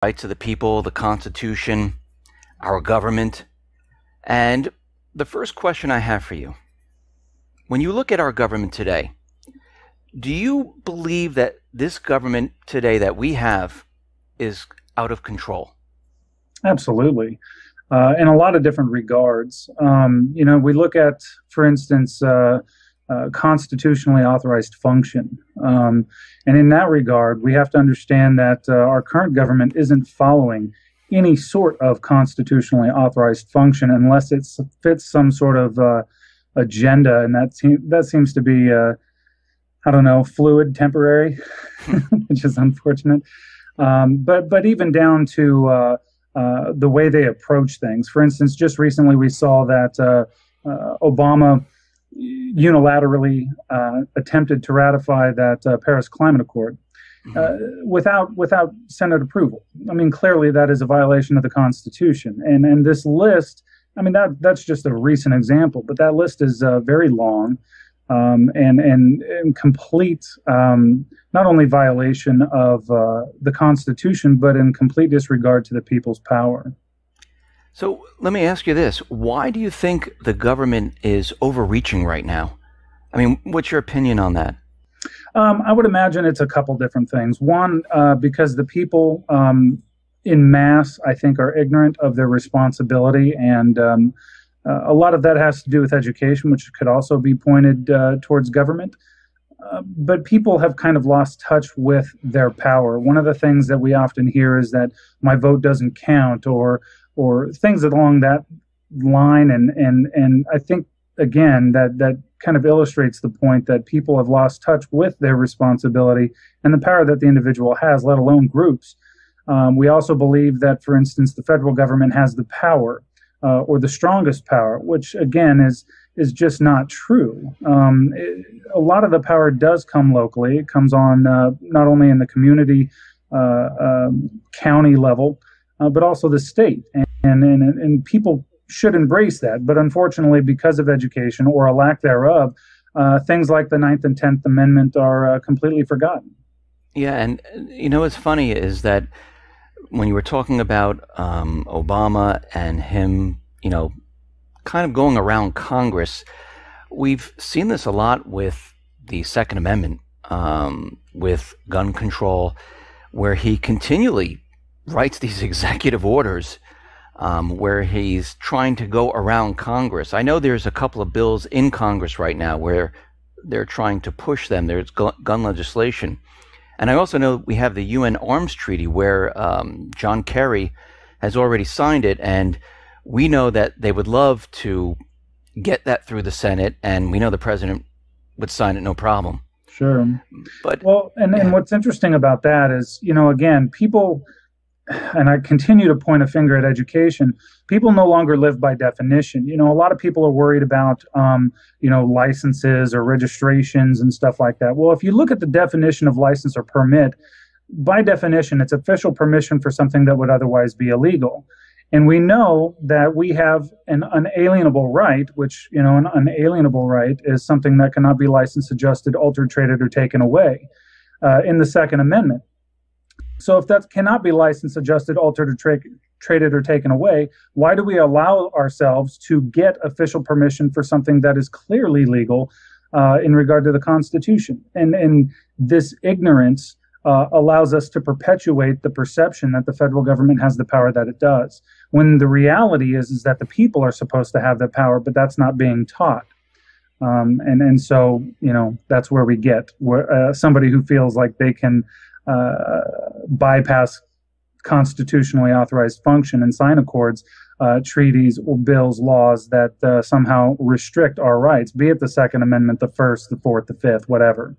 rights of the people, the Constitution, our government. And the first question I have for you, when you look at our government today, do you believe that this government today that we have is out of control? Absolutely. In a lot of different regards. We look at, for instance, constitutionally authorized function. And in that regard, we have to understand that our current government isn't following any sort of constitutionally authorized function unless it fits some sort of agenda. And that seems to be, I don't know, fluid, temporary, which is unfortunate. But even down to the way they approach things. For instance, just recently we saw that Obama unilaterally attempted to ratify that Paris Climate Accord without Senate approval. I mean, clearly that is a violation of the Constitution. And this list, I mean, that's just a recent example, but that list is very long and complete, not only violation of the Constitution, but in complete disregard to the people's power. So let me ask you this. Why do you think the government is overreaching right now? I mean, what's your opinion on that? I would imagine it's a couple different things. One, because the people in mass, I think, are ignorant of their responsibility, and a lot of that has to do with education, which could also be pointed towards government. But people have kind of lost touch with their power. One of the things that we often hear is that my vote doesn't count, or things along that line. And I think, again, that kind of illustrates the point that people have lost touch with their responsibility and the power that the individual has, let alone groups. We also believe that, for instance, the federal government has the power or the strongest power, which, again, is just not true. A lot of the power does come locally. It comes on not only in the community, county level, but also the state. And people should embrace that. But unfortunately, because of education or a lack thereof, things like the Ninth and 10th Amendment are completely forgotten. Yeah, and what's funny is that when you were talking about Obama and him, kind of going around Congress, we've seen this a lot with the Second Amendment, with gun control, where he continually writes these executive orders where he's trying to go around Congress. I know there's a couple of bills in Congress right now where they're trying to push them. There's gun legislation. And I also know we have the UN Arms Treaty where John Kerry has already signed it, and we know that they would love to get that through the Senate, and we know the president would sign it no problem. Sure. But and what's interesting about that is, again, people, and I continue to point a finger at education, people no longer live by definition. A lot of people are worried about, licenses or registrations and stuff like that. Well, if you look at the definition of license or permit, by definition, it's official permission for something that would otherwise be illegal. And we know that we have an unalienable right, which, an unalienable right is something that cannot be licensed, adjusted, altered, traded, or taken away in the Second Amendment. So if that cannot be licensed, adjusted, altered, or traded, or taken away, why do we allow ourselves to get official permission for something that is clearly legal in regard to the Constitution? And this ignorance allows us to perpetuate the perception that the federal government has the power that it does, when the reality is that the people are supposed to have that power, but that's not being taught. And so, that's where we get somebody who feels like they can bypass constitutionally authorized function and sign accords, treaties, or bills, laws that somehow restrict our rights, be it the Second Amendment, the First, the Fourth, the Fifth, whatever.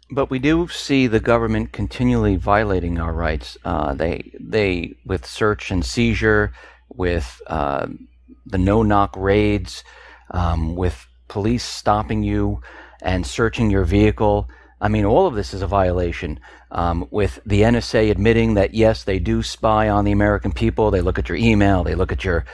But we do see the government continually violating our rights. They with search and seizure, with the no-knock raids, with police stopping you and searching your vehicle. I mean, all of this is a violation. With the NSA admitting that, yes, they do spy on the American people. They look at your email. They look at your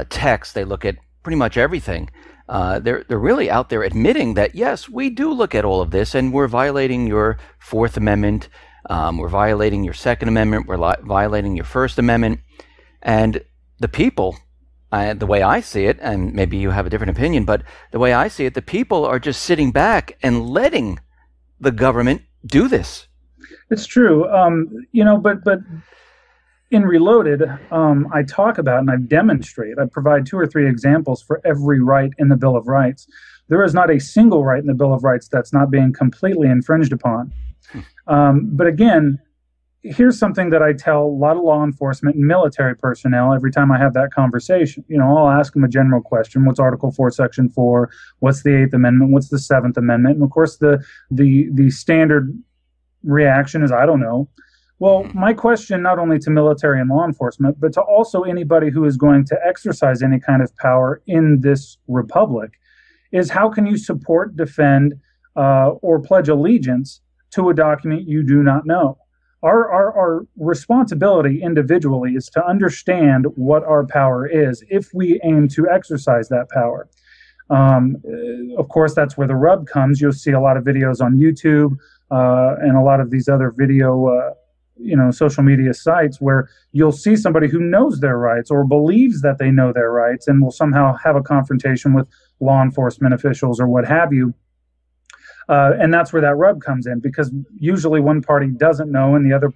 text. They look at pretty much everything. They're really out there admitting that, yes, we do look at all of this, and we're violating your Fourth Amendment, We're violating your Second Amendment. We're violating your First Amendment. And the people, the way I see it, and maybe you have a different opinion, but the way I see it, the people are just sitting back and letting the government do this. It's true. But in Reloaded, I talk about and I demonstrate, I provide 2 or 3 examples for every right in the Bill of Rights. There is not a single right in the Bill of Rights that's not being completely infringed upon. But again, here's something that I tell a lot of law enforcement and military personnel every time I have that conversation. I'll ask them a general question. What's Article 4, Section 4? What's the 8th Amendment? What's the 7th Amendment? And of course, the standard reaction is, I don't know. Well, my question, not only to military and law enforcement, but to also anybody who is going to exercise any kind of power in this republic, is how can you support, defend, or pledge allegiance to a document you do not know? Our responsibility individually is to understand what our power is if we aim to exercise that power. Of course, that's where the rub comes. You'll see a lot of videos on YouTube and a lot of these other video social media sites where you'll see somebody who knows their rights or believes that they know their rights and will somehow have a confrontation with law enforcement officials or what have you. And that's where that rub comes in, because usually one party doesn't know and the other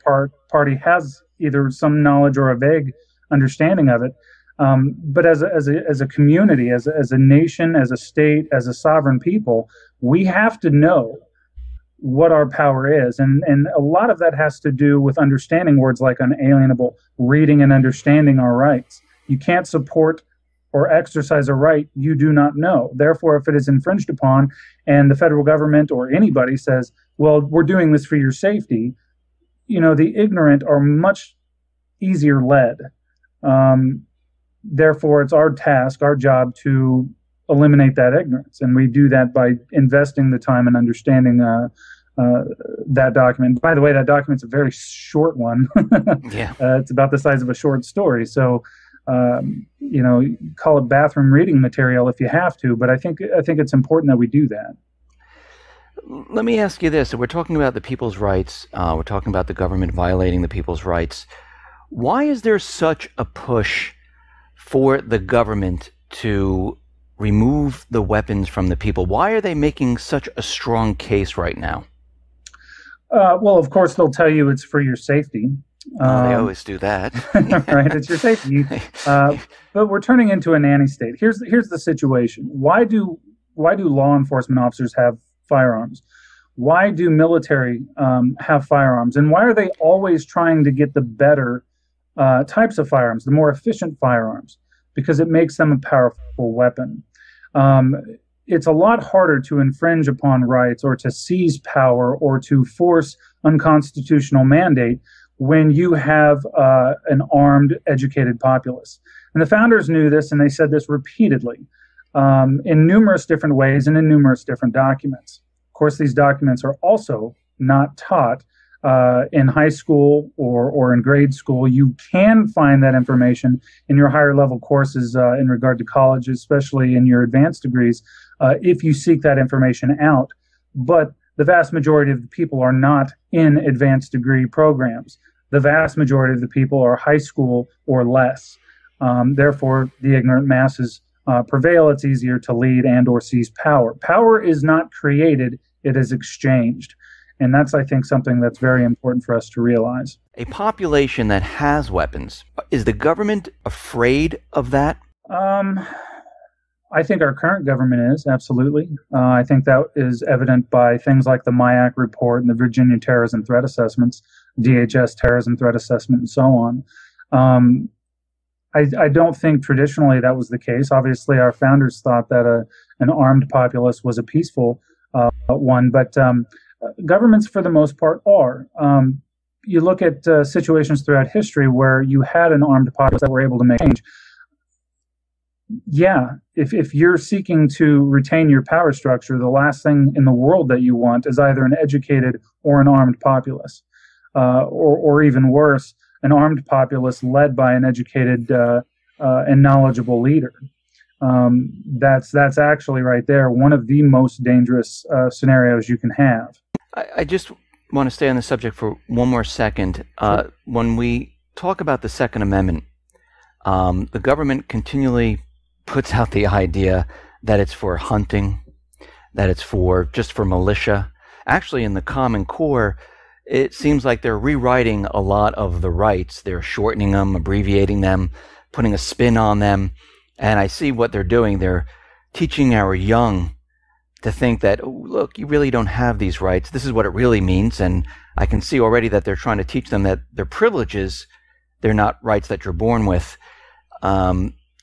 party has either some knowledge or a vague understanding of it. But as a community, as a nation, as a state, as a sovereign people, we have to know what our power is. And a lot of that has to do with understanding words like unalienable, reading and understanding our rights. You can't support or exercise a right you do not know. Therefore, if it is infringed upon and the federal government or anybody says, well, we're doing this for your safety, the ignorant are much easier led. Therefore, it's our task, our job to eliminate that ignorance. And we do that by investing the time and understanding that document. By the way, that document's a very short one. Yeah. It's about the size of a short story. So, call it bathroom reading material if you have to, but I think it's important that we do that. Let me ask you this. So we're talking about the people's rights. We're talking about the government violating the people's rights. Why is there such a push for the government to remove the weapons from the people? Why are they making such a strong case right now? Well, of course, they'll tell you it's for your safety. They always do that. Right, it's your safety. But we're turning into a nanny state. Here's the situation. Why do law enforcement officers have firearms? Why do military have firearms? And why are they always trying to get the better types of firearms, the more efficient firearms? Because it makes them a powerful weapon. It's a lot harder to infringe upon rights or to seize power or to force unconstitutional mandate when you have an armed, educated populace. And the founders knew this, and they said this repeatedly in numerous different ways and in numerous different documents. Of course, these documents are also not taught in high school or in grade school. You can find that information in your higher level courses in regard to college, especially in your advanced degrees, if you seek that information out. But the vast majority of the people are not in advanced degree programs. The vast majority of the people are high school or less. Therefore, the ignorant masses prevail. It's easier to lead and or seize power. Power is not created, it is exchanged. And that's, I think, something that's very important for us to realize. A population that has weapons, is the government afraid of that? I think our current government is, absolutely. I think that is evident by things like the MIAC report and the Virginia Terrorism Threat Assessments, DHS Terrorism Threat Assessment, and so on. I don't think traditionally that was the case. Obviously, our founders thought that an armed populace was a peaceful one, but governments, for the most part, are. You look at situations throughout history where you had an armed populace that were able to make change. Yeah, if you're seeking to retain your power structure, the last thing in the world that you want is either an educated or an armed populace, or even worse, an armed populace led by an educated and knowledgeable leader. That's actually right there one of the most dangerous scenarios you can have. I just want to stay on the subject for one more second. Sure. When we talk about the Second Amendment, the government continually puts out the idea that it's for hunting, that it's for just for militia. Actually, in the Common Core, it seems like they're rewriting a lot of the rights. They're shortening them, abbreviating them, putting a spin on them. And I see what they're doing. They're teaching our young to think that, oh, look, you really don't have these rights. This is what it really means. And I can see already that they're trying to teach them that they're privileges. They're not rights that you're born with.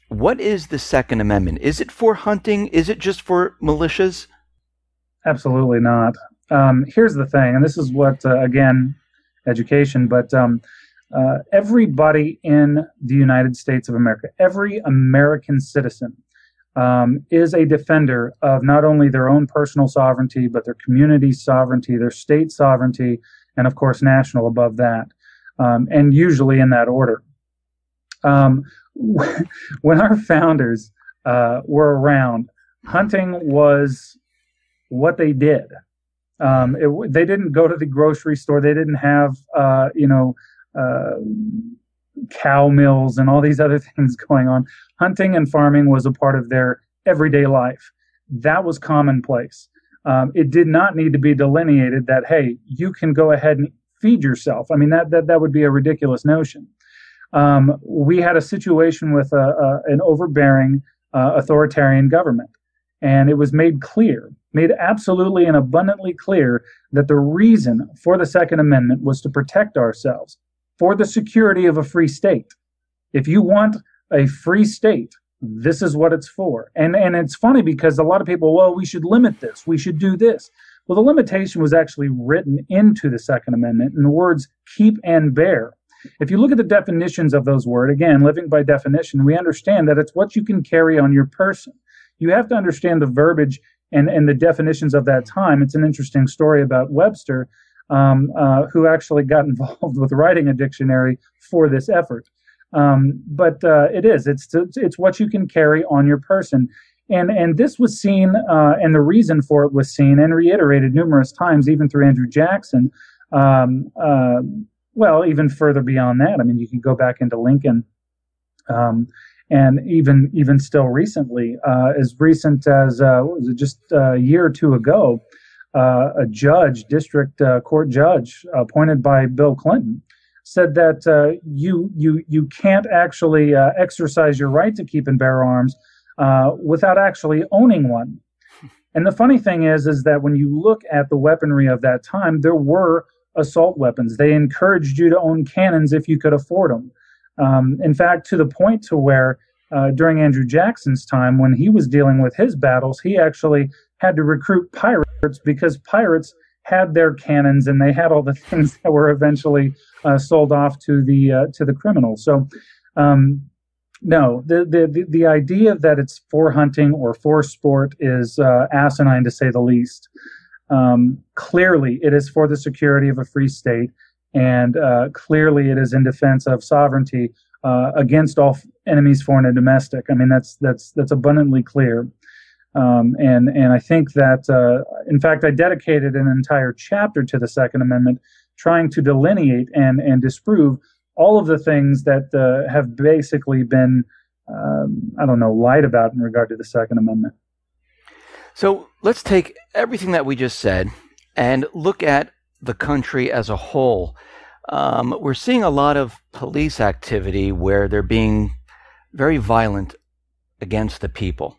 What is the Second Amendment? Is it for hunting? Is it just for militias? Absolutely not. Here's the thing, and this is what, again, education, but everybody in the United States of America, every American citizen, is a defender of not only their own personal sovereignty, but their community's sovereignty, their state sovereignty, and of course, national above that, and usually in that order. When our founders were around, hunting was what they did. They didn't go to the grocery store. They didn't have, cow mills and all these other things going on. Hunting and farming was a part of their everyday life. That was commonplace. It did not need to be delineated that, hey, you can go ahead and feed yourself. I mean, that would be a ridiculous notion. We had a situation with an overbearing authoritarian government, and it was made absolutely and abundantly clear that the reason for the Second Amendment was to protect ourselves for the security of a free state. If you want a free state, this is what it's for. And it's funny because a lot of people, well, we should limit this, we should do this. Well, the limitation was actually written into the Second Amendment in the words keep and bear. If you look at the definitions of those words, again, living by definition, we understand that it's what you can carry on your person. You have to understand the verbiage and the definitions of that time. It's an interesting story about Webster, who actually got involved with writing a dictionary for this effort. But it's what you can carry on your person. And this was seen, and the reason for it was seen and reiterated numerous times, even through Andrew Jackson. Well, even further beyond that. I mean, you can go back into Lincoln, and even still recently, as recent as what was it, just a year or two ago, a district court judge appointed by Bill Clinton, said that you can't actually exercise your right to keep and bear arms without actually owning one. And the funny thing is that when you look at the weaponry of that time, there were assault weapons. They encouraged you to own cannons if you could afford them. In fact, to the point to where during Andrew Jackson's time, when he was dealing with his battles, he actually had to recruit pirates because pirates had their cannons and they had all the things that were eventually sold off to the criminals. So, no, the idea that it's for hunting or for sport is asinine to say the least. Clearly, it is for the security of a free state, and clearly, it is in defense of sovereignty against all enemies, foreign and domestic. I mean, that's abundantly clear. And I think that, in fact, I dedicated an entire chapter to the Second Amendment, trying to delineate and disprove all of the things that have basically been, lied about in regard to the Second Amendment. So let's take everything that we just said and look at the country as a whole. We're seeing a lot of police activity where they're being very violent against the people.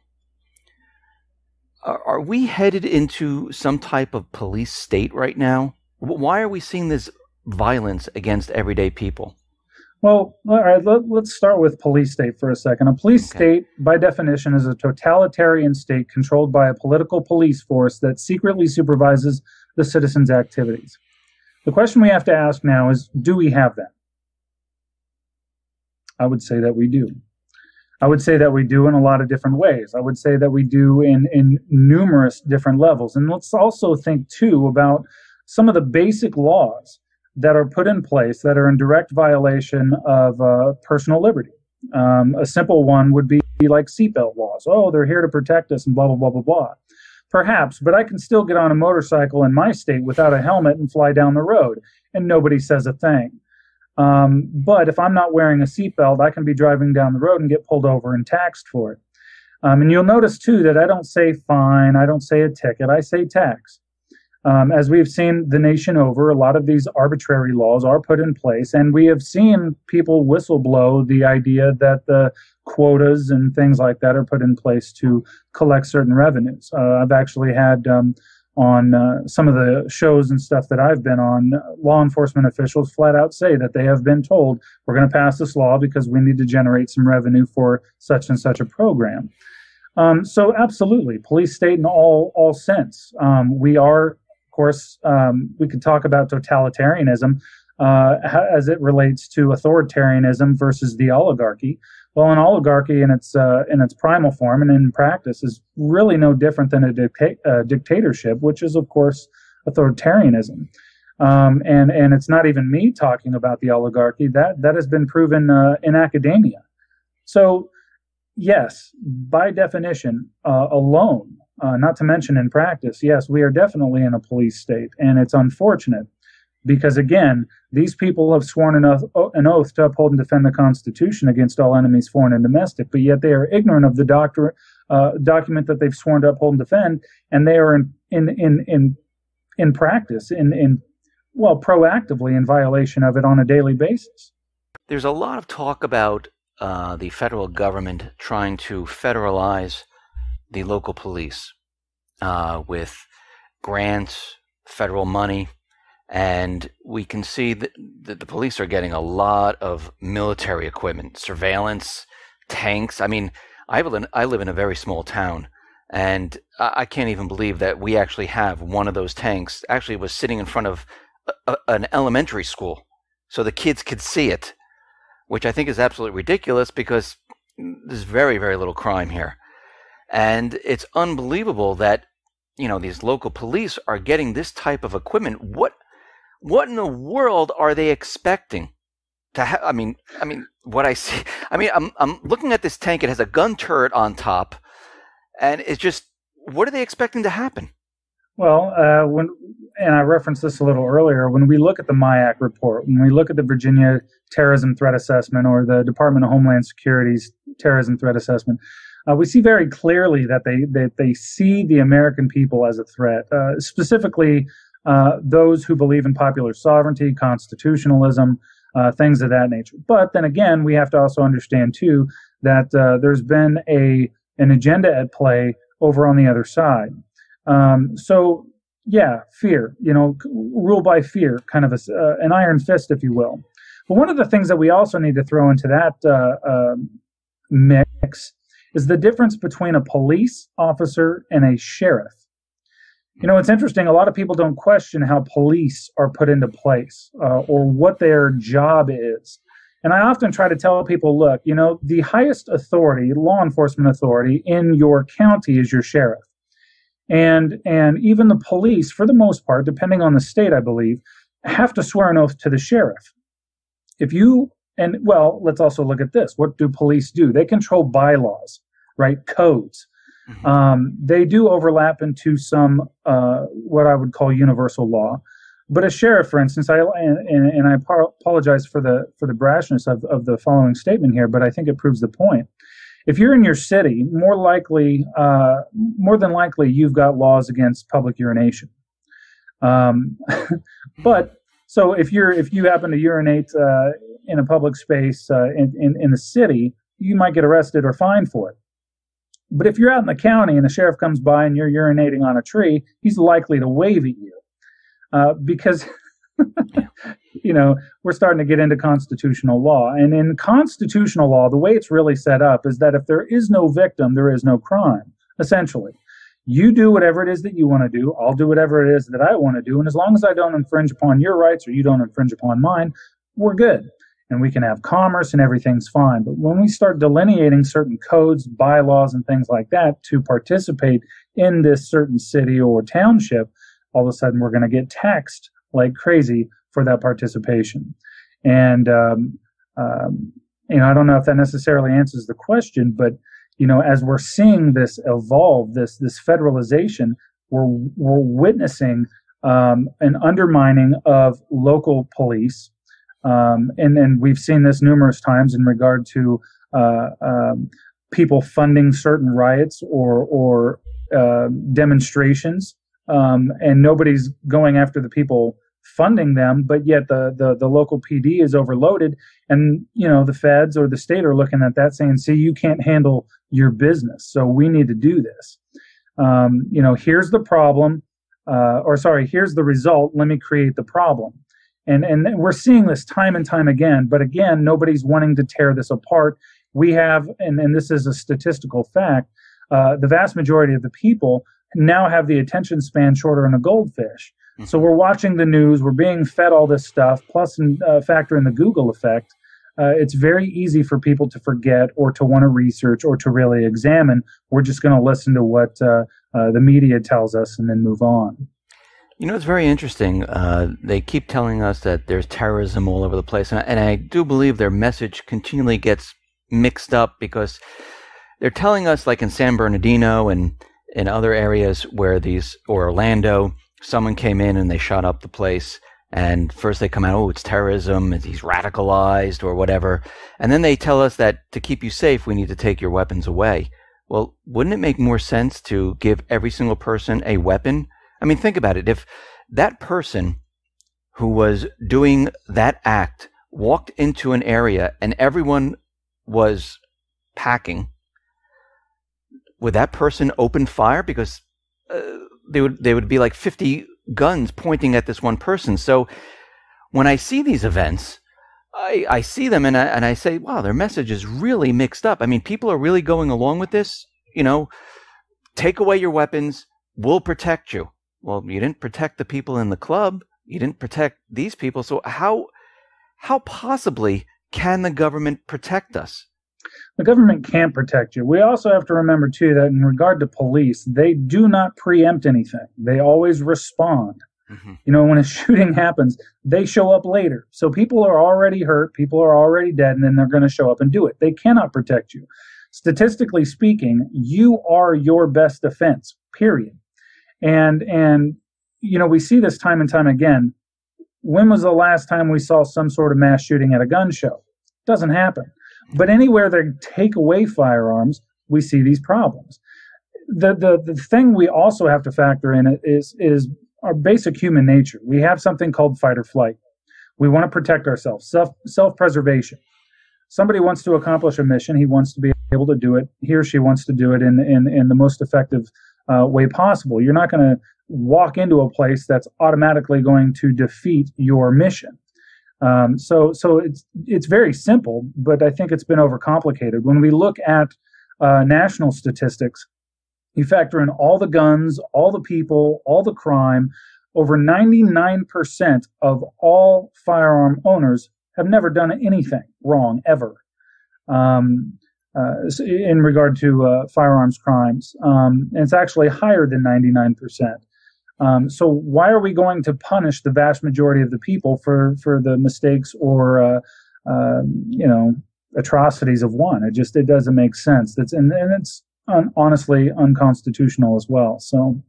Are we headed into some type of police state right now? Why are we seeing this violence against everyday people? Well, all right, let's start with police state for a second. A police state, by definition, is a totalitarian state controlled by a political police force that secretly supervises the citizens' activities. The question we have to ask now is, do we have that? I would say that we do. I would say that we do in a lot of different ways. I would say that we do in numerous different levels. And let's also think, too, about some of the basic laws that are put in place that are in direct violation of personal liberty. A simple one would be like seatbelt laws. Oh, they're here to protect us and blah, blah, blah, blah, blah. Perhaps, but I can still get on a motorcycle in my state without a helmet and fly down the road, and nobody says a thing. But if I'm not wearing a seatbelt, I can be driving down the road and get pulled over and taxed for it. And you'll notice, too, that I don't say fine, I don't say a ticket, I say tax. As we've seen the nation over, a lot of these arbitrary laws are put in place, and we have seen people whistleblow the idea that the quotas and things like that are put in place to collect certain revenues. I've actually had on some of the shows and stuff that I've been on, law enforcement officials flat out say that they have been told, we're going to pass this law because we need to generate some revenue for such and such a program. So absolutely, police state in all sense. We are, of course, we could talk about totalitarianism as it relates to authoritarianism versus the oligarchy. Well, an oligarchy in its primal form and in practice is really no different than a dictatorship, which is, of course, authoritarianism. And it's not even me talking about the oligarchy. That has been proven in academia. So, yes, by definition alone, not to mention in practice, yes, we are definitely in a police state, and it's unfortunate because, again, these people have sworn an oath to uphold and defend the Constitution against all enemies, foreign and domestic, but yet they are ignorant of the document that they've sworn to uphold and defend, and they are in practice, proactively in violation of it on a daily basis. There's a lot of talk about the federal government trying to federalize the local police with grants, federal money, and we can see that the police are getting a lot of military equipment, surveillance, tanks. I mean, I live in a very small town, and I can't even believe that we actually have one of those tanks. Actually, it was sitting in front of an elementary school, so the kids could see it, which I think is absolutely ridiculous because there's very, very little crime here. And it's unbelievable that, these local police are getting this type of equipment. What in the world are they expecting to have? I mean, what I see, I'm looking at this tank. It has a gun turret on top, and it's just, what are they expecting to happen? Well, and I referenced this a little earlier, when we look at the MIAC report, when we look at the Virginia Terrorism Threat Assessment or the Department of Homeland Security's Terrorism Threat Assessment, we see very clearly that they see the American people as a threat, specifically those who believe in popular sovereignty, constitutionalism, things of that nature. But then again, we have to also understand, too, that there's been an agenda at play over on the other side. So, yeah, fear, rule by fear, kind of an iron fist, if you will. But one of the things that we also need to throw into that mix is the difference between a police officer and a sheriff. It's interesting. A lot of people don't question how police are put into place or what their job is. And I often try to tell people, look, the highest authority, law enforcement authority in your county is your sheriff. And even the police, for the most part, depending on the state, I believe, have to swear an oath to the sheriff. Let's also look at this. What do police do? They control bylaws, right? Codes. Mm-hmm. They do overlap into some what I would call universal law. But a sheriff, for instance, I apologize for the brashness of the following statement here, but I think it proves the point. If you're in your city, more than likely, you've got laws against public urination. But so if you happen to urinate in a public space in the city, you might get arrested or fined for it. But if you're out in the county and the sheriff comes by and you're urinating on a tree, he's likely to wave at you because we're starting to get into constitutional law. And in constitutional law, the way it's really set up is that if there is no victim, there is no crime, essentially. You do whatever it is that you want to do. I'll do whatever it is that I want to do. And as long as I don't infringe upon your rights or you don't infringe upon mine, we're good. And we can have commerce and everything's fine. But when we start delineating certain codes, bylaws, and things like that to participate in this certain city or township, all of a sudden we're going to get taxed like crazy for that participation. And, I don't know if that necessarily answers the question, but, as we're seeing this evolve, this federalization, we're witnessing an undermining of local police, and we've seen this numerous times in regard to people funding certain riots or demonstrations, and nobody's going after the people funding them, but yet the local PD is overloaded, and the feds or the state are looking at that saying, see, you can't handle your business, so we need to do this. Here's the problem, here's the result, let me create the problem. And we're seeing this time and time again, but again, nobody's wanting to tear this apart. We have, and this is a statistical fact, the vast majority of the people now have the attention span shorter than a goldfish. Mm-hmm. So we're watching the news, we're being fed all this stuff, plus factor in the Google effect. It's very easy for people to forget or to want to research or to really examine. We're just going to listen to what the media tells us and then move on. It's very interesting. They keep telling us that there's terrorism all over the place. And I do believe their message continually gets mixed up, because they're telling us, like in San Bernardino and in other areas or Orlando, someone came in and they shot up the place. And first they come out, oh, it's terrorism, he's radicalized or whatever. And then they tell us that to keep you safe, we need to take your weapons away. Well, wouldn't it make more sense to give every single person a weapon? I mean, think about it. If that person who was doing that act walked into an area and everyone was packing, would that person open fire? Because they would be like 50 guns pointing at this one person. So when I see these events, I see them and I say, wow, their message is really mixed up. I mean, people are really going along with this, take away your weapons, we'll protect you. Well, you didn't protect the people in the club. You didn't protect these people. So how possibly can the government protect us? The government can't protect you. We also have to remember, too, that in regard to police, they do not preempt anything. They always respond. Mm-hmm. When a shooting happens, they show up later. So people are already hurt, people are already dead, and then they're going to show up and do it. They cannot protect you. Statistically speaking, you are your best defense, period. And we see this time and time again. When was the last time we saw some sort of mass shooting at a gun show? Doesn't happen. But anywhere they take away firearms, we see these problems. The thing we also have to factor in is our basic human nature. We have something called fight or flight. We want to protect ourselves, self-preservation. Somebody wants to accomplish a mission. He wants to be able to do it. He or she wants to do it in the most effective way possible. You're not going to walk into a place that's automatically going to defeat your mission. So it's very simple, but I think it's been overcomplicated. When we look at national statistics, you factor in all the guns, all the people, all the crime. Over 99% of all firearm owners have never done anything wrong ever in regard to firearms crimes. And it's actually higher than 99%. So why are we going to punish the vast majority of the people for the mistakes or atrocities of one? It doesn't make sense. And it's honestly unconstitutional as well. So,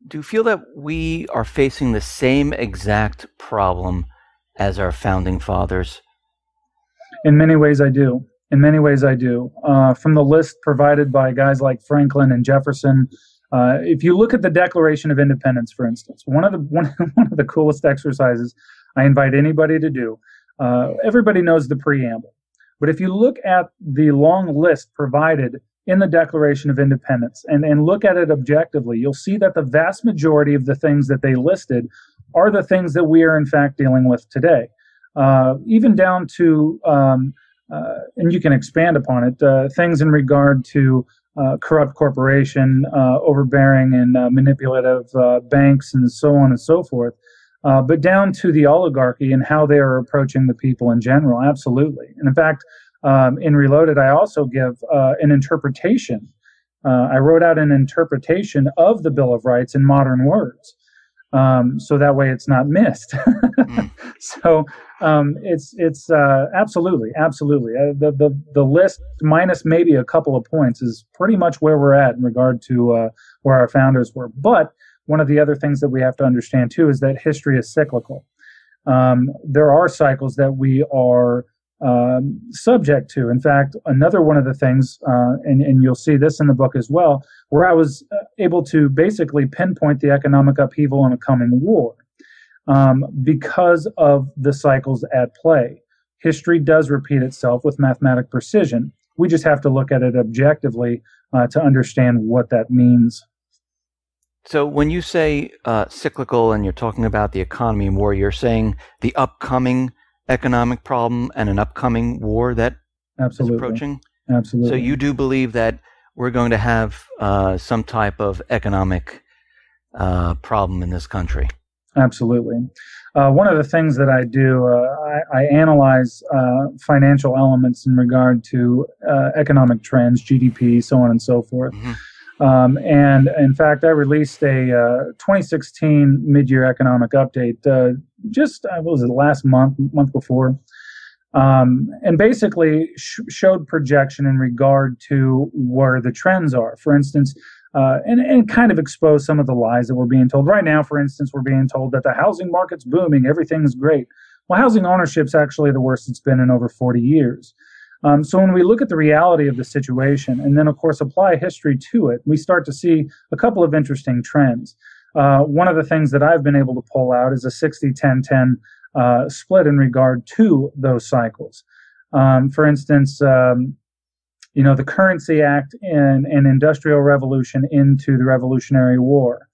do you feel that we are facing the same exact problem as our founding fathers? In many ways, I do. From the list provided by guys like Franklin and Jefferson. If you look at the Declaration of Independence, for instance, one of the coolest exercises I invite anybody to do. Everybody knows the preamble, but if you look at the long list provided in the Declaration of Independence and look at it objectively, you'll see that the vast majority of the things that they listed are the things that we are in fact dealing with today, even down to, and you can expand upon it, things in regard to corrupt corporation, overbearing and manipulative banks, and so on and so forth, but down to the oligarchy and how they are approaching the people in general. Absolutely. And in fact, in Reloaded, I also give an interpretation. I wrote out an interpretation of the Bill of Rights in modern words. so that way it's not missed. Mm. So it's absolutely the list minus maybe a couple of points is pretty much where we're at in regard to where our founders were. But one of the other things that we have to understand too is that history is cyclical. There are cycles that we are subject to. In fact, another one of the things, and you'll see this in the book as well, where I was able to basically pinpoint the economic upheaval in a coming war because of the cycles at play. History does repeat itself with mathematic precision. We just have to look at it objectively to understand what that means. So when you say cyclical and you're talking about the economy and war, you're saying the upcoming economic problem and an upcoming war that is approaching? Absolutely. So you do believe that we're going to have some type of economic problem in this country? Absolutely. One of the things that I do, I analyze financial elements in regard to economic trends, GDP, so on and so forth. Mm-hmm. And in fact, I released a 2016 mid-year economic update what was it, last month before, and basically showed projection in regard to where the trends are. For instance, and kind of expose some of the lies that we're being told. Right now, for instance, we're being told that the housing market's booming, everything's great. Well, housing ownership's actually the worst it's been in over 40 years. So when we look at the reality of the situation and then, of course, apply history to it, we start to see a couple of interesting trends. One of the things that I've been able to pull out is a 60-10-10 split in regard to those cycles. For instance, the Currency Act and Industrial Revolution into the Revolutionary War.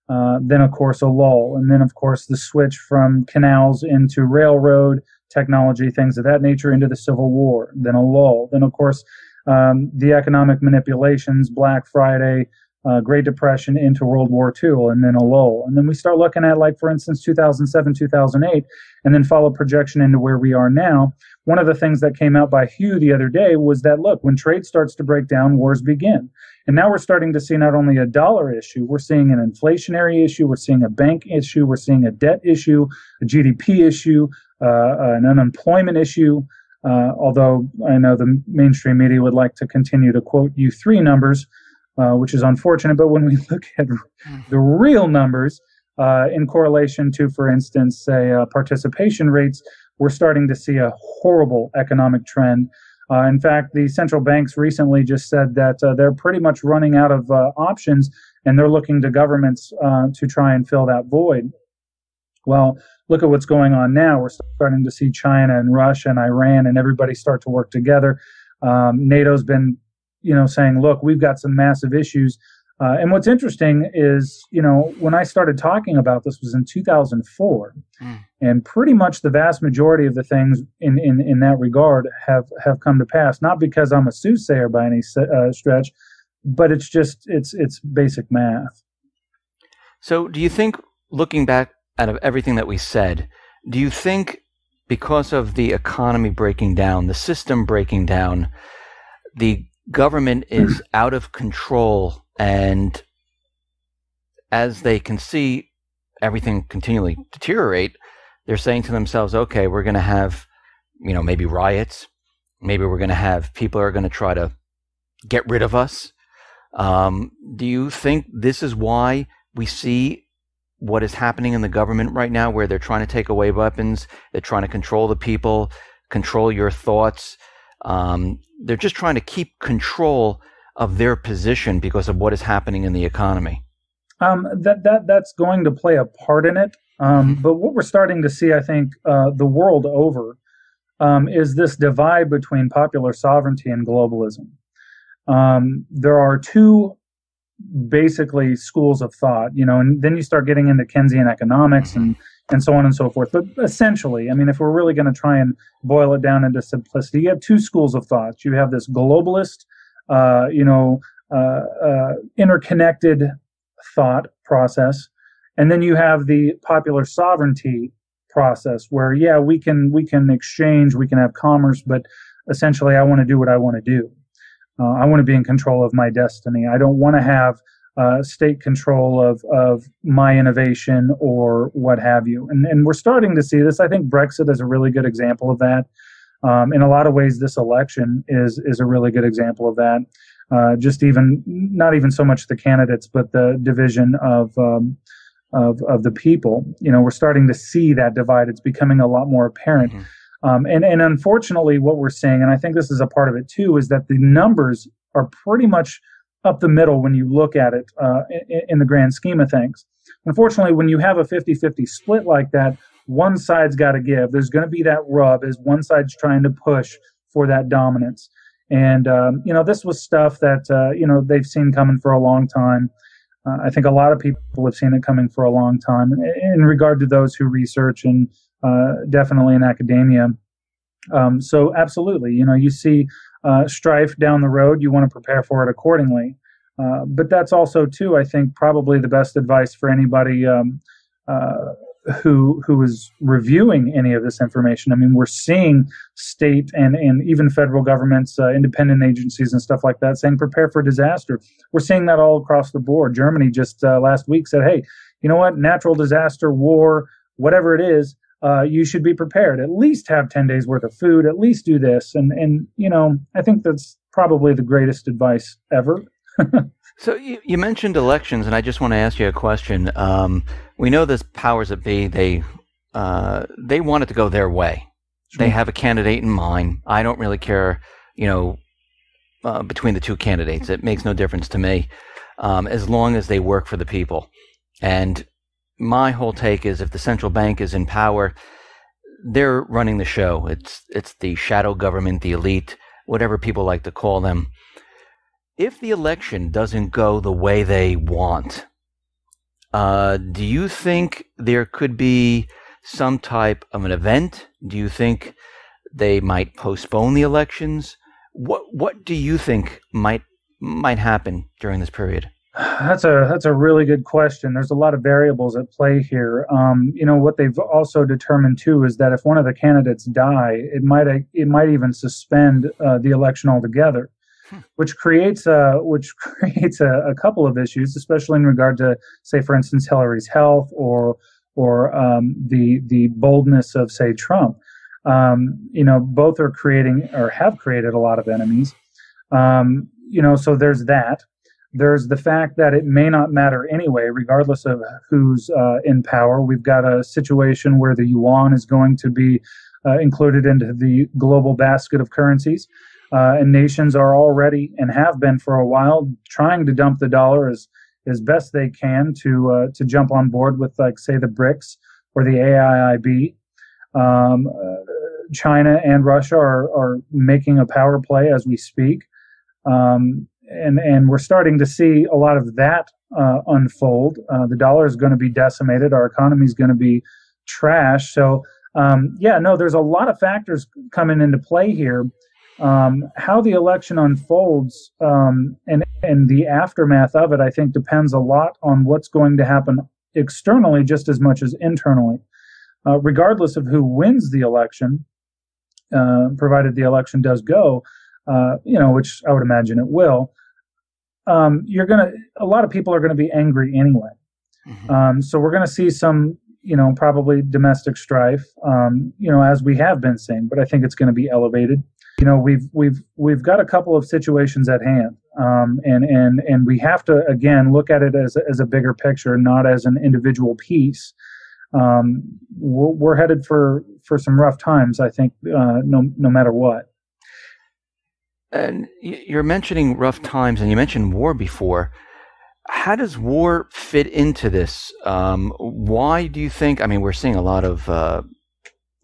Then, of course, a lull. And then, of course, the switch from canals into railroad technology, things of that nature, into the Civil War, then a lull. Then, of course, the economic manipulations, Black Friday, Great Depression into World War II, and then a lull. And then we start looking at, like, for instance, 2007, 2008, and then follow projection into where we are now. One of the things that came out by Hugh the other day was that, look, when trade starts to break down, wars begin. And now we're starting to see not only a dollar issue, we're seeing an inflationary issue, we're seeing a bank issue, we're seeing a debt issue, a GDP issue, an unemployment issue, although I know the mainstream media would like to continue to quote U3 numbers, which is unfortunate. But when we look at the real numbers in correlation to, for instance, say participation rates, we're starting to see a horrible economic trend. In fact, the central banks recently just said that they're pretty much running out of options, and they're looking to governments to try and fill that void. Well, look at what's going on now. We're starting to see China and Russia and Iran and everybody start to work together. NATO's been, saying, look, we've got some massive issues. And what's interesting is, when I started talking about this was in 2004, and pretty much the vast majority of the things in that regard have come to pass. Not because I'm a soothsayer by any stretch, but it's basic math. So do you think, looking back out of everything that we said, do you think because of the economy breaking down, the system breaking down, the government is out of control, and as they can see everything continually deteriorate, they're saying to themselves, okay, we're going to have, maybe riots. Maybe we're going to have people are going to try to get rid of us. Do you think this is why we see what is happening in the government right now, where they're trying to take away weapons, they're trying to control the people, control your thoughts? They're just trying to keep control of their position because of what is happening in the economy. That's going to play a part in it. But what we're starting to see, I think, the world over, is this divide between popular sovereignty and globalism. There are two basically schools of thought, and then you start getting into Keynesian economics and so on and so forth. But essentially, if we're really going to try and boil it down into simplicity, you have two schools of thought. You have this globalist, interconnected thought process, and then you have the popular sovereignty process, where we can exchange, we can have commerce, but essentially I want to do what I want to do. I want to be in control of my destiny. I don't want to have state control of my innovation or what have you. And we're starting to see this. I think Brexit is a really good example of that. In a lot of ways, this election is a really good example of that. Just even not even so much the candidates, but the division of the people. We're starting to see that divide. It's becoming a lot more apparent. And unfortunately, what we're seeing, and I think this is a part of it too, is that the numbers are pretty much up the middle when you look at it in the grand scheme of things. Unfortunately, when you have a 50-50 split like that, one side's got to give. There's going to be that rub as one side's trying to push for that dominance. And, this was stuff that, they've seen coming for a long time. I think a lot of people have seen it coming for a long time in regard to those who research and definitely in academia. So absolutely, you see strife down the road, you want to prepare for it accordingly. But that's also, too, I think, probably the best advice for anybody who is reviewing any of this information. I mean, we're seeing state and even federal governments, independent agencies and stuff like that saying, prepare for disaster. We're seeing that all across the board. Germany just last week said, hey, you know what, natural disaster, war, whatever it is, you should be prepared. At least have 10 days worth of food, at least do this. And I think that's probably the greatest advice ever. So you mentioned elections, and I just want to ask you a question. We know this powers that be, they want it to go their way. Sure. They have a candidate in mind. I don't really care, between the two candidates. It makes no difference to me, as long as they work for the people. And my whole take is if the central bank is in power, they're running the show. It's the shadow government, the elite, whatever people like to call them. If the election doesn't go the way they want, do you think there could be some type of an event? Do you think they might postpone the elections? What do you think might happen during this period? That's a really good question. There's a lot of variables at play here. What they've also determined too is that if one of the candidates die, it might even suspend the election altogether. Which creates a couple of issues, especially in regard to, say, for instance, Hillary's health or the boldness of, say, Trump. Both are creating or have created a lot of enemies. So there's that. There's the fact that it may not matter anyway, regardless of who's in power. We've got a situation where the yuan is going to be included into the global basket of currencies. And nations are already and have been for a while trying to dump the dollar as best they can to jump on board with, like, say, the BRICS or the AIIB. China and Russia are making a power play as we speak. And we're starting to see a lot of that unfold. The dollar is going to be decimated. Our economy is going to be trashed. So, there's a lot of factors coming into play here. How the election unfolds and the aftermath of it, I think, depends a lot on what's going to happen externally just as much as internally. Regardless of who wins the election, provided the election does go, which I would imagine it will, a lot of people are going to be angry anyway. Mm-hmm. So we're going to see some, probably domestic strife, as we have been seeing, but I think it's going to be elevated. We've got a couple of situations at hand, and we have to again look at it as a bigger picture, not as an individual piece. We're headed for some rough times, I think, no matter what. And you're mentioning rough times, and you mentioned war before. How does war fit into this? Why do you think? I mean, we're seeing a lot of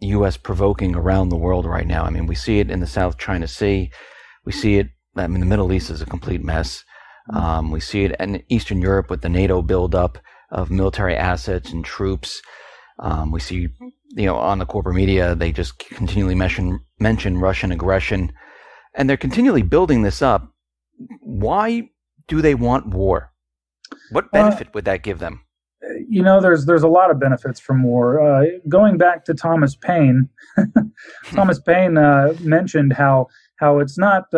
U.S. provoking around the world right now. I mean, we see it in the South China Sea. We see it, the Middle East is a complete mess. We see it in Eastern Europe with the NATO buildup of military assets and troops. We see, on the corporate media, they just continually mention Russian aggression, and they're continually building this up. Why do they want war? What benefit would that give them? There's a lot of benefits from war. Going back to Thomas Paine, Thomas Paine mentioned how it's not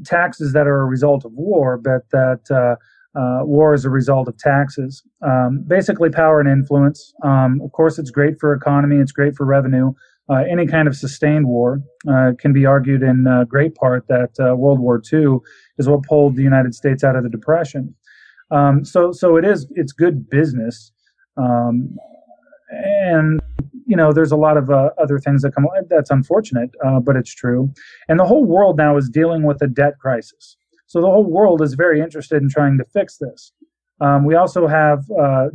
taxes that are a result of war, but that war is a result of taxes. Basically, power and influence. Of course, it's great for economy. It's great for revenue. Any kind of sustained war can be argued in great part that World War II is what pulled the United States out of the Depression. So it's good business. And there's a lot of other things that come. That's unfortunate, but it's true. And the whole world now is dealing with a debt crisis. So the whole world is very interested in trying to fix this. We also have,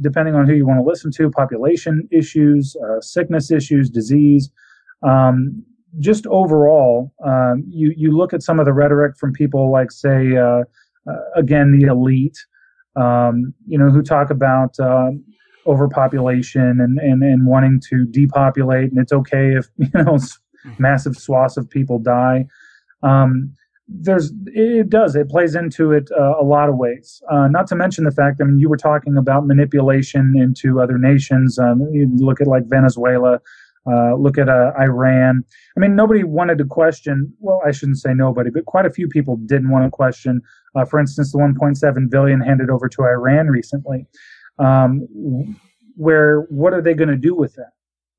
depending on who you want to listen to, population issues, sickness issues, disease. Just overall, you look at some of the rhetoric from people like, say, again, the elite, who talk about overpopulation and wanting to depopulate, and it's okay if massive swaths of people die. It plays into it a lot of ways. Not to mention the fact, I mean, you were talking about manipulation into other nations. You look at like Venezuela, look at Iran. I mean, nobody wanted to question. Well, I shouldn't say nobody, but quite a few people didn't want to question. For instance, the 1.7 billion handed over to Iran recently. What are they going to do with that?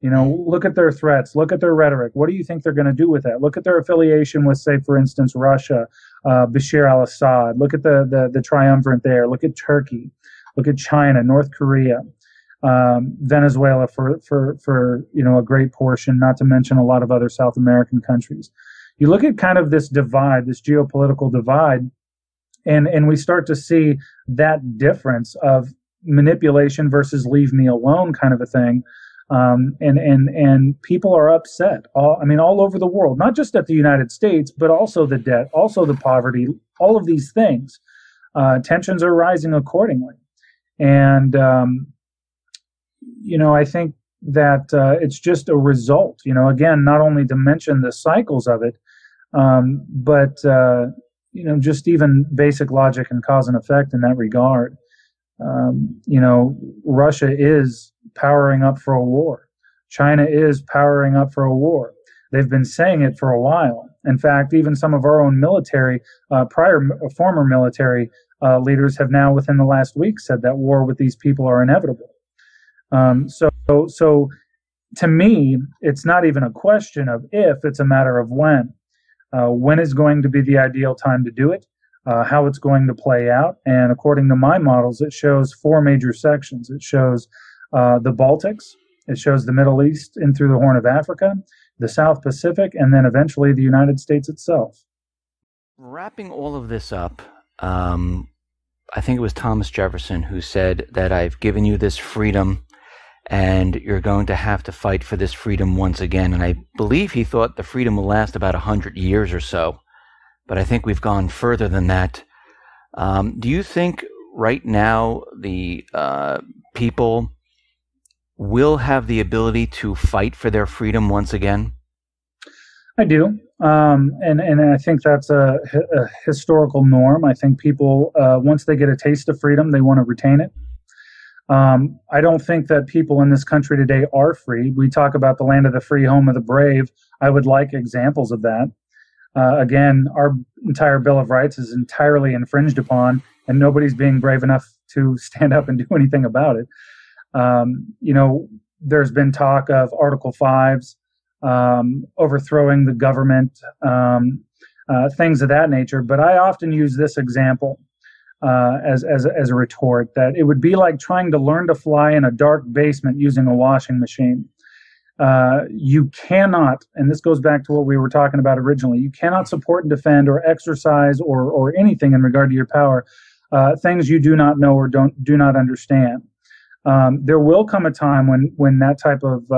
Look at their threats, look at their rhetoric. What do you think they're going to do with that? Look at their affiliation with, say, for instance, Russia, Bashar al-Assad. Look at the triumvirate there. Look at Turkey. Look at China, North Korea, Venezuela for a great portion, not to mention a lot of other South American countries. You look at kind of this divide, this geopolitical divide, and we start to see that difference of manipulation versus leave me alone kind of a thing. And people are upset all over the world, not just at the United States, but also the debt, also the poverty, all of these things. Tensions are rising accordingly. And, I think that it's just a result, again, not only to mention the cycles of it, but just even basic logic and cause and effect in that regard. Russia is powering up for a war. China is powering up for a war. They've been saying it for a while. In fact, even some of our own military, former military leaders have now within the last week said that war with these people are inevitable. So to me, it's not even a question of if, it's a matter of when. When is going to be the ideal time to do it? How it's going to play out. And according to my models, it shows four major sections. It shows the Baltics, it shows the Middle East in through the Horn of Africa, the South Pacific, and then eventually the United States itself. Wrapping all of this up, I think it was Thomas Jefferson who said that I've given you this freedom and you're going to have to fight for this freedom once again. And I believe he thought the freedom will last about 100 years or so. But I think we've gone further than that. Do you think right now the people will have the ability to fight for their freedom once again? I do. And I think that's a historical norm. I think people, once they get a taste of freedom, they want to retain it. I don't think that people in this country today are free. We talk about the land of the free, home of the brave. I would like examples of that. Again, our entire Bill of Rights is entirely infringed upon, and nobody's being brave enough to stand up and do anything about it. There's been talk of Article 5s, overthrowing the government, things of that nature. But I often use this example as a retort, that it would be like trying to learn to fly in a dark basement using a washing machine. You cannot, and this goes back to what we were talking about originally, you cannot support and defend or exercise or anything in regard to your power, things you do not know or do not understand. There will come a time when that type of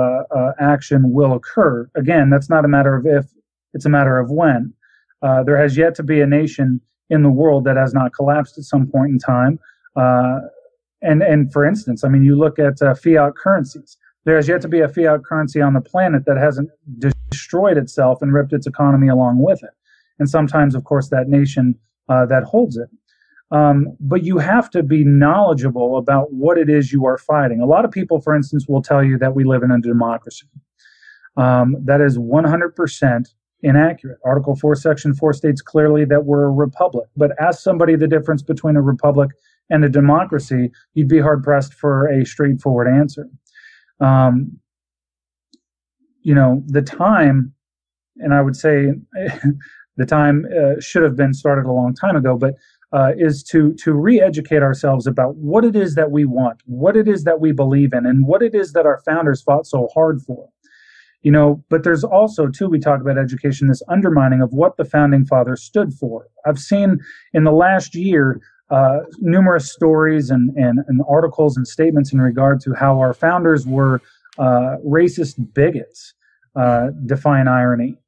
action will occur. Again, that's not a matter of if, it's a matter of when. There has yet to be a nation in the world that has not collapsed at some point in time. And for instance, I mean, you look at fiat currencies. There has yet to be a fiat currency on the planet that hasn't destroyed itself and ripped its economy along with it. And sometimes, of course, that nation that holds it. But you have to be knowledgeable about what it is you are fighting. A lot of people, for instance, will tell you that we live in a democracy. That is 100% inaccurate. Article 4, Section 4 states clearly that we're a republic. But ask somebody the difference between a republic and a democracy, you'd be hard pressed for a straightforward answer. Um, the time, and I would say the time should have been started a long time ago, but is to re-educate ourselves about what it is that we want, what it is that we believe in, and what it is that our founders fought so hard for. But there's also, too, we talk about education, this undermining of what the founding fathers stood for. I've seen in the last year numerous stories and articles and statements in regard to how our founders were racist bigots, define irony.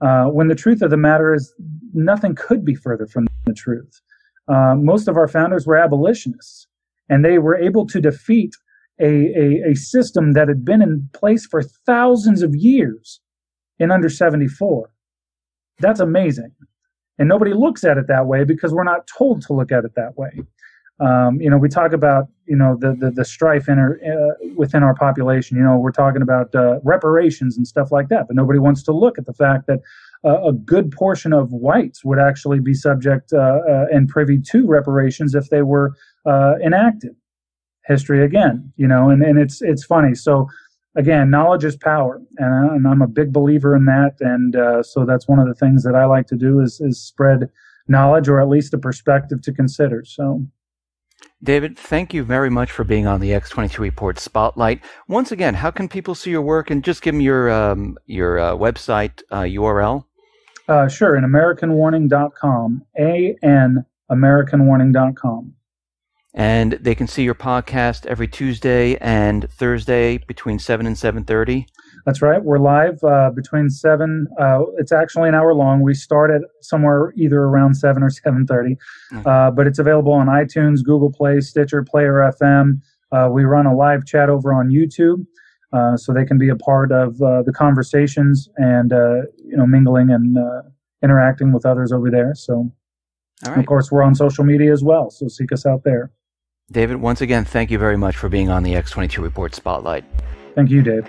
When the truth of the matter is nothing could be further from the truth. Most of our founders were abolitionists, and they were able to defeat a system that had been in place for thousands of years in under 74. That's amazing. And nobody looks at it that way because we're not told to look at it that way. We talk about, the strife within our population. We're talking about reparations and stuff like that, but nobody wants to look at the fact that a good portion of whites would actually be subject and privy to reparations if they were enacted. History again, and it's funny. So again, knowledge is power, and I'm a big believer in that. And so that's one of the things that I like to do is spread knowledge, or at least a perspective to consider. So, David, thank you very much for being on the X22 Report Spotlight. Once again, how can people see your work? And just give them your website URL. Sure, in AmericanWarning.com, AmericanWarning.com. And they can see your podcast every Tuesday and Thursday between 7 and 7:30. That's right. We're live between 7. It's actually an hour long. We start at somewhere either around 7 or 7:30. But it's available on iTunes, Google Play, Stitcher, Player FM. We run a live chat over on YouTube, so they can be a part of the conversations and mingling and interacting with others over there. So, all right. Of course, we're on social media as well. So seek us out there. David, once again, thank you very much for being on the X22 Report Spotlight. Thank you, Dave.